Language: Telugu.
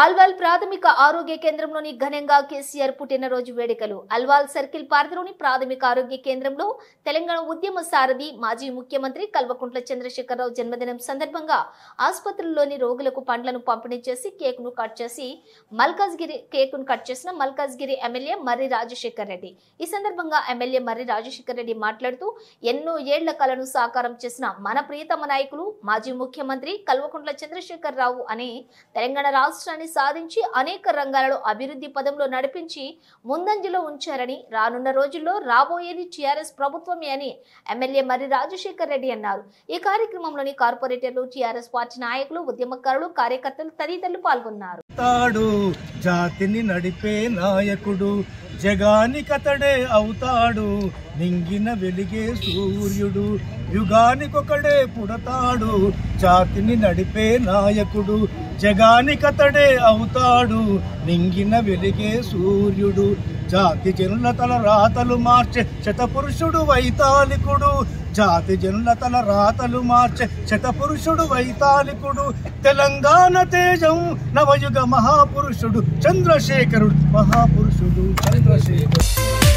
ఆల్వాల్ ప్రాథమిక ఆరోగ్య కేంద్రంలోని ఘనంగా కేసీఆర్ పుట్టినరోజు వేడుకలు. అల్వాల్ సర్కిల్ పరిధిలోని ప్రాథమిక ఆరోగ్య కేంద్రంలో తెలంగాణ ఉద్యమ సారథి మాజీ ముఖ్యమంత్రి కల్వకుంట్ల చంద్రశేఖరరావు జన్మదినం సందర్భంగా ఆసుపత్రుల్లోని రోగులకు పండ్లను పంపిణీ చేసి కేకును కట్ చేసిన మల్కాజ్గిరి ఎమ్మెల్యే మర్రి రాజశేఖర్ రెడ్డి. ఈ సందర్భంగా ఎమ్మెల్యే మర్రి రాజశేఖర్ రెడ్డి మాట్లాడుతూ ఎన్నో ఏళ్ల కలను సాకారం చేసిన మన ప్రియతమ నాయకులు మాజీ ముఖ్యమంత్రి కల్వకుంట్ల చంద్రశేఖరరావు అని తెలంగాణ రాష్ట్రాన్ని సాధించి అనేక రంగాలలో అభివృద్ధి పదంలో నడిపించి ముందంజలో ఉంచారని, రానున్న రోజుల్లో రాబోయేది టీఆర్ఎస్ ప్రభుత్వమే అని ఎమ్మెల్యే మర్రి రాజశేఖర్ రెడ్డి అన్నారు. ఈ కార్యక్రమంలోని కార్పొరేటర్లు, టీఆర్ఎస్ పార్టీ నాయకులు, ఉద్యమకారులు, కార్యకర్తలు తదితరులు పాల్గొన్నారు. జాతిని నడిపే నాయకుడు జగానికతడే అవుతాడు, నింగిన వెలిగే సూర్యుడు యుగానికొకడే పుడతాడు. జాతిని నడిపే నాయకుడు జగానికతడే అవుతాడు, నింగిన వెలిగే సూర్యుడు. జాతి జనుల తల రాతలు మార్చే శతపురుషుడు వైతాళికుడు. జాతి జనుల తల రాతలు మార్చే శతపురుషుడు వైతాళికుడు. తెలంగాణ తేజం నవయుగ మహాపురుషుడు చంద్రశేఖరుడు, మహాపురుషుడు చంద్రశేఖరుడు.